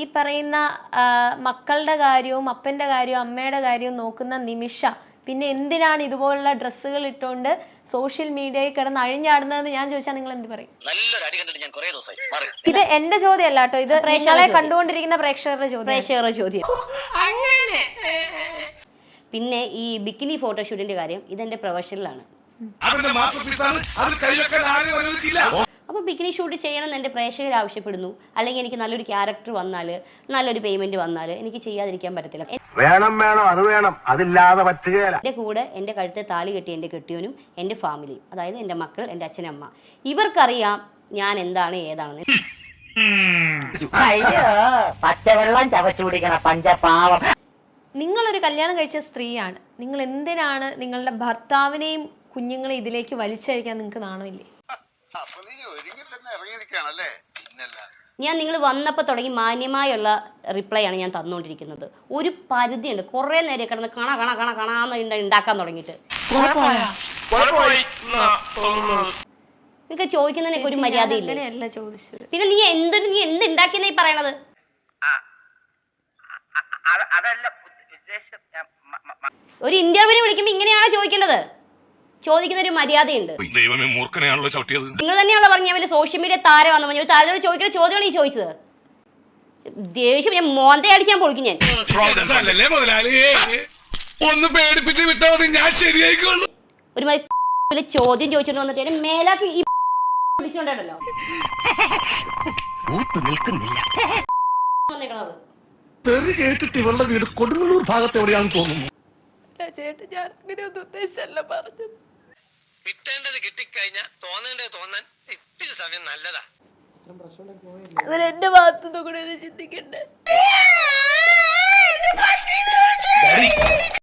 ഈ പറയുന്ന മക്കളുടെ കാര്യവും അപ്പൻ്റെ കാര്യവും അമ്മയുടെ കാര്യവും നോക്കുന്ന നിമിഷ പിന്നെ എന്തിനാണ് ഇതുപോലുള്ള ഡ്രസ്സുകൾ ഇട്ടുകൊണ്ട് സോഷ്യൽ മീഡിയയിൽ കിടന്ന് അഴിഞ്ഞാടുന്നതെന്ന് ഞാൻ ചോദിച്ചാൽ നിങ്ങൾ എന്ത് പറയും? ഇത് എന്റെ ചോദ്യമല്ല കേട്ടോ, ഇത് നിങ്ങളെ കണ്ടുകൊണ്ടിരിക്കുന്ന പ്രേക്ഷകരുടെ ചോദ്യം. പിന്നെ ഈ ബിക്കിനി ഫോട്ടോഷൂട്ടിന്റെ കാര്യം ഇതെന്റെ പ്രൊഫഷനിലാണ്. അപ്പോൾ ബിക്കിനി ഷൂട്ട് ചെയ്യണമെന്ന് എൻ്റെ പ്രേക്ഷകർ ആവശ്യപ്പെടുന്നു, അല്ലെങ്കിൽ എനിക്ക് നല്ലൊരു ക്യാരക്ടർ വന്നാൽ, നല്ലൊരു പേയ്മെന്റ് വന്നാൽ എനിക്ക് ചെയ്യാതിരിക്കാൻ പറ്റത്തില്ല. വേണം അത് വേണം, അതില്ലാതെ പറ്റുകയില്ല. എൻ്റെ കൂടെ എൻ്റെ കഴുത്തെ താലി കെട്ടിയ എൻ്റെ കെട്ടിയവനും എൻ്റെ ഫാമിലിയും, അതായത് എൻ്റെ മക്കൾ, എൻ്റെ അച്ഛനമ്മ, ഇവർക്കറിയാം ഞാൻ എന്താണ് ഏതാണെന്ന്. പച്ചവെള്ളം ചവച്ചു കുടിക്കണ പഞ്ചപാവം. നിങ്ങളൊരു കല്യാണം കഴിച്ച സ്ത്രീയാണ്, നിങ്ങൾ എന്തിനാണ് നിങ്ങളുടെ ഭർത്താവിനെയും കുഞ്ഞുങ്ങളെയും ഇതിലേക്ക് വലിച്ചഴിക്കാൻ നിങ്ങൾക്ക് നാണമില്ലേ? ഞാൻ നിങ്ങൾ വന്നപ്പോൾ തുടങ്ങി മാന്യമായുള്ള റിപ്ലൈ ആണ് ഞാൻ തന്നുകൊണ്ടിരിക്കുന്നത്. ഒരു പരിധിയുണ്ട്, കുറേ നേരം കിടന്ന് കാണാന്ന് ഉണ്ടാക്കാൻ തുടങ്ങിയിട്ട്. നിങ്ങൾക്ക് ചോദിക്കുന്നതിനൊക്കെ ഒരു മര്യാദയില്ല. പിന്നെ നീ എന്തുണ്ടാക്കിയെന്നാ ഈ പറയണത്? ഒരു ഇന്റർവ്യൂവിന് വിളിക്കുമ്പോൾ ഇങ്ങനെയാണോ ചോദിക്കേണ്ടത്? ചോദിക്കുന്ന ഒരു മര്യാദയുണ്ട്. നിങ്ങൾ തന്നെയാണല്ലോ പറഞ്ഞ വലിയ സോഷ്യൽ മീഡിയ താരമാണെന്ന് പറഞ്ഞു. ഒരു താരത്തോട് ചോദിക്കുന്ന ചോദ്യമാണ് ഈ ചോദിച്ചത്. ദേഷ്യം ഞാൻ മോന്തയെ അടിക്കാൻ പൊളിക്കും ഞാൻ. ഒരു ചോദ്യം ചോദിച്ചോണ്ട് വന്നിട്ട് മേലാക്ക് ഈ പിടിച്ചോണ്ടല്ലോ. കേട്ടിട്ട് ഇവളുടെ വീട് കൊടുങ്ങല്ലൂർ ഭാഗത്ത് എവിടെയാണെന്ന് തോന്നുന്നു. ചേട്ടൻ ഞാൻ അങ്ങനെയൊന്നും ഉദ്ദേശിച്ചല്ല പറഞ്ഞത്. കിട്ടേണ്ടത് കിട്ടിക്കഴിഞ്ഞാൽ തോന്നേണ്ടത് തോന്നാൻ ഇത്തിരി സമയം നല്ലതാ. അവരെന്റെ ഭാഗത്തുനിന്ന് കൂടെ ഒന്ന് ചിന്തിക്കണ്ടേ?